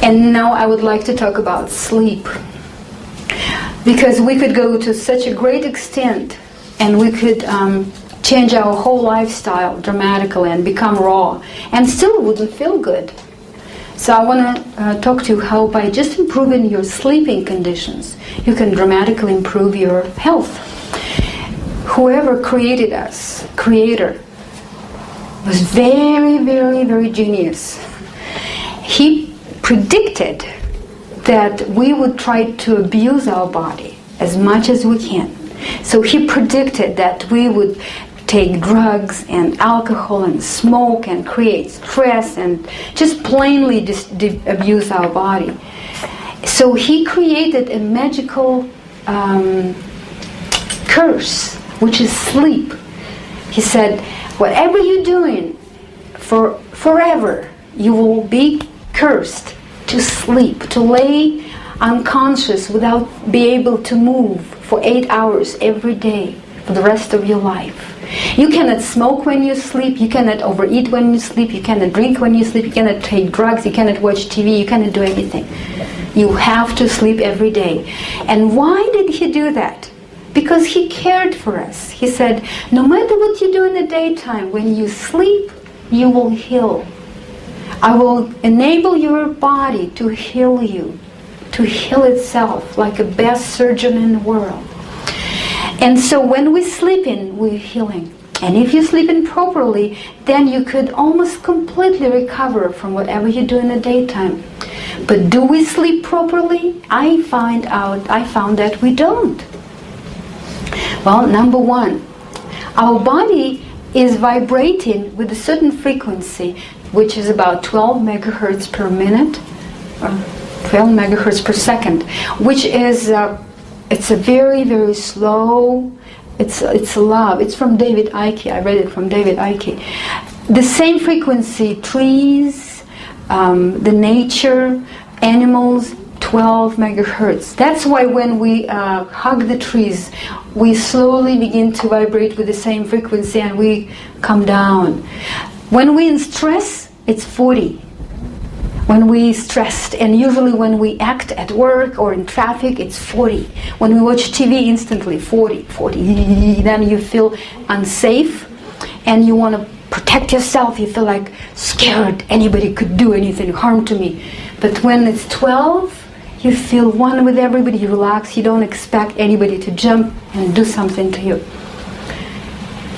And now I would like to talk about sleep. Because we could go to such a great extent and we could change our whole lifestyle dramatically and become raw and still wouldn't feel good. So I want to talk to you how by just improving your sleeping conditions you can dramatically improve your health. Whoever created us, creator, was very, very, very genius. He predicted that we would try to abuse our body as much as we can. So he predicted that we would take drugs and alcohol and smoke and create stress and just plainly abuse our body. So he created a magical curse, which is sleep. He said, whatever you're doing for forever, you will be cursed to sleep, to lay unconscious without be able to move for 8 hours every day for the rest of your life. You cannot smoke when you sleep, you cannot overeat when you sleep, you cannot drink when you sleep, you cannot take drugs, you cannot watch TV, you cannot do anything. You have to sleep every day. And why did he do that? Because he cared for us. He said, no matter what you do in the daytime, when you sleep, you will heal. I will enable your body to heal you, to heal itself like a best surgeon in the world. And so when we sleep in, we're healing. And if you sleep in properly, then you could almost completely recover from whatever you do in the daytime. But do we sleep properly? I found that we don't. Well, number one, our body is vibrating with a certain frequency, which is about 12 megahertz per minute, or 12 megahertz per second, which is it's a very, very slow, it's love. It's from David Icke. I read it from David Icke. The same frequency, trees, the nature, animals, 12 megahertz. That's why when we hug the trees, we slowly begin to vibrate with the same frequency and we come down. When we're in stress, it's 40. When we stressed, and usually when we act at work or in traffic, it's 40. When we watch TV, instantly 40. Then you feel unsafe and you want to protect yourself. You feel like scared. Anybody could do anything, harm to me. But when it's 12, you feel one with everybody. You relax. You don't expect anybody to jump and do something to you.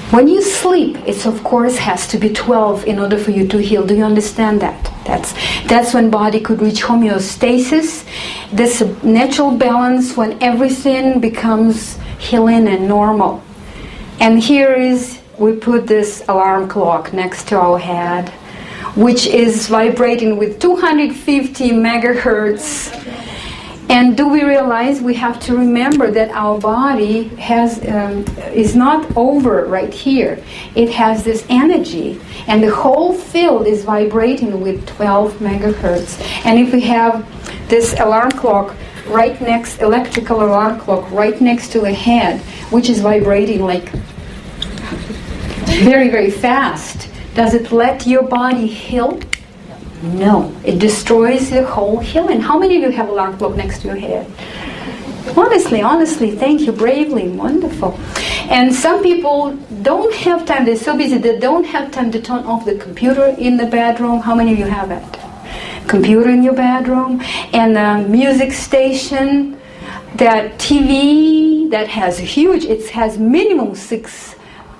When you sleep, it's of course has to be 12 in order for you to heal. Do you understand that? That's when body could reach homeostasis. This natural balance when everything becomes healing and normal. And here is, we put this alarm clock next to our head, which is vibrating with 250 megahertz. And do we realize we have to remember that our body is not over right here. It has this energy, and the whole field is vibrating with 12 megahertz. And if we have this alarm clock right next, electrical alarm clock right next to the head, which is vibrating like very, very fast, does it let your body heal? No, it destroys the whole healing. How many of you have alarm clock next to your head? Honestly, thank you, bravely, wonderful. And some people don't have time, they're so busy, they don't have time to turn off the computer in the bedroom. How many of you have it? Computer in your bedroom, and a music station, that TV that has huge, it has minimum 6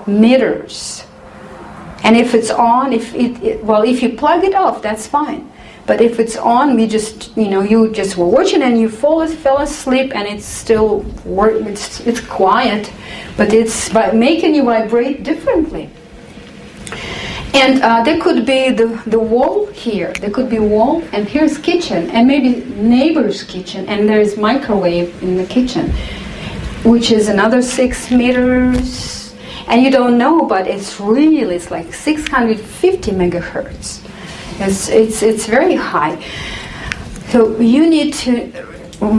meters. And if it's on, if you plug it off, that's fine. But if it's on, you just were watching and you fell asleep, and it's still it's quiet, but it's making you vibrate differently. And there could be the wall here. There could be a wall, and here's kitchen, and maybe neighbor's kitchen, and there's microwave in the kitchen, which is another 6 meters. And you don't know, but it's like 650 megahertz. It's very high. So you need to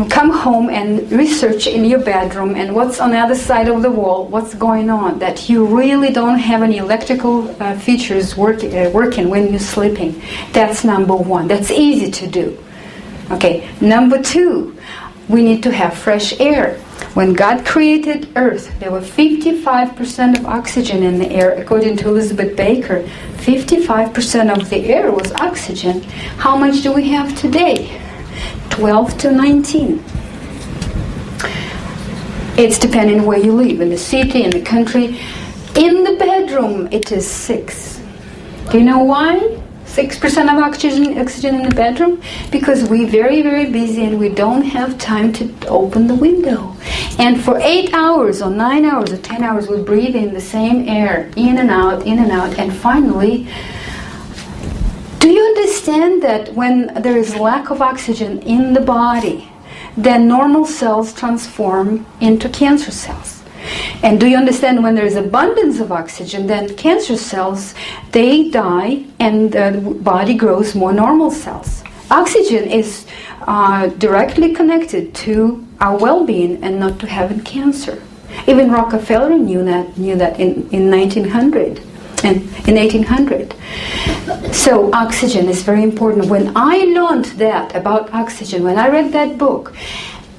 come home and research in your bedroom and what's on the other side of the wall, what's going on, that you really don't have any electrical features working when you're sleeping. That's number one. That's easy to do. Okay, number 2, we need to have fresh air. When God created Earth, there were 55% of oxygen in the air. According to Elizabeth Baker, 55% of the air was oxygen. How much do we have today? 12 to 19. It's depending where you live, in the city, in the country. In the bedroom, it is 6. Do you know why? 6% of oxygen in the bedroom? Because we're very, very busy and we don't have time to open the window. And for 8 hours or 9 hours or 10 hours, we breathe in the same air, in and out, and finally, do you understand that when there is lack of oxygen in the body, then normal cells transform into cancer cells? And do you understand when there is abundance of oxygen, then cancer cells, they die and the body grows more normal cells. Oxygen is directly connected to our well-being and not to having cancer. Even Rockefeller knew that in 1900. In 1800. So oxygen is very important. When I learned that about oxygen, when I read that book,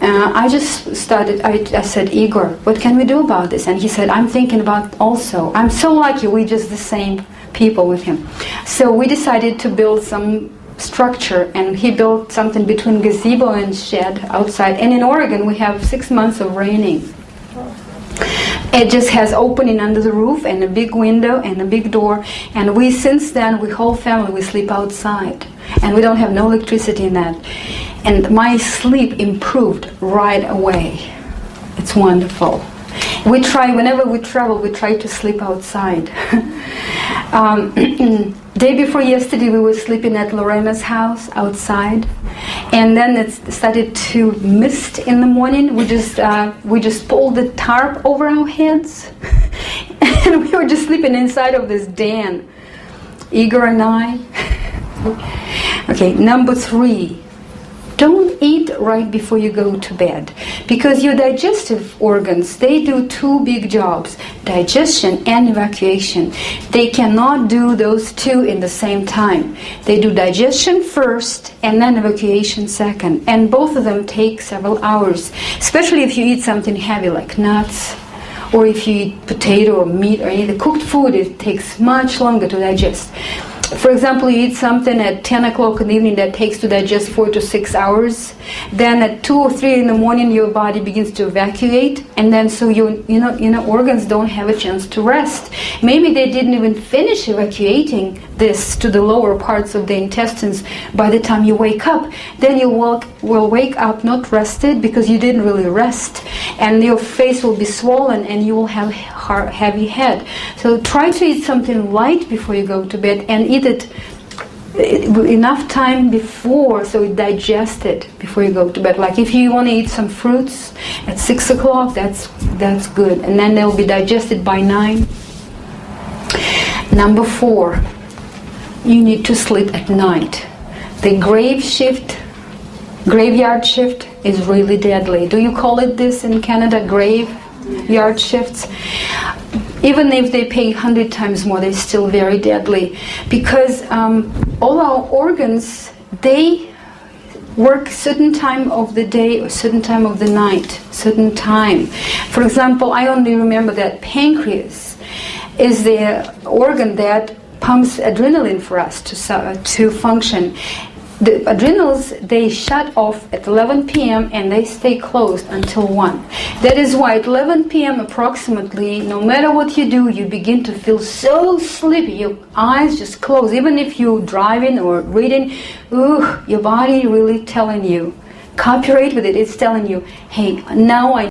I just started, I said, Igor, what can we do about this? And he said, I'm thinking about also. I'm so lucky we're just the same people with him. So we decided to build some structure, and he built something between gazebo and shed outside. And in Oregon we have 6 months of raining. It just has opening under the roof and a big window and a big door, and we, since then, we whole family, we sleep outside, and we don't have no electricity in that. And my sleep improved right away. It's wonderful. We try, whenever we travel, we try to sleep outside. Day before yesterday, we were sleeping at Lorena's house outside, and then it started to mist in the morning. We just pulled the tarp over our heads, and we were just sleeping inside of this den, Igor and I. Okay, number 3. Don't eat right before you go to bed, because your digestive organs, they do 2 big jobs, digestion and evacuation. They cannot do those 2 in the same time. They do digestion first and then evacuation second, and both of them take several hours, especially if you eat something heavy like nuts, or if you eat potato or meat or any cooked food. It takes much longer to digest. For example, you eat something at 10 o'clock in the evening that takes to digest 4 to 6 hours. Then at 2 or 3 in the morning, your body begins to evacuate, and then so your organs don't have a chance to rest. Maybe they didn't even finish evacuating this to the lower parts of the intestines by the time you wake up. Then you will wake up not rested because you didn't really rest, and your face will be swollen and you will have heavy head. So try to eat something light before you go to bed, and eat it enough time before so it digests it before you go to bed. Like if you want to eat some fruits at 6 o'clock, that's good, and then they'll be digested by 9. Number 4, you need to sleep at night. The graveyard shift is really deadly. Do you call it this in Canada, graveyard shifts? Even if they pay 100 times more, they're still very deadly, because all our organs, they work certain time of the day or certain time of the night, certain time. For example, I only remember that pancreas is the organ that pumps adrenaline for us to function. The adrenals, they shut off at 11 p.m. and they stay closed until 1. That is why at 11 p.m. approximately, no matter what you do, you begin to feel so sleepy. Your eyes just close. Even if you're driving or reading, your body really telling you. Cooperate with it. It's telling you, hey, now I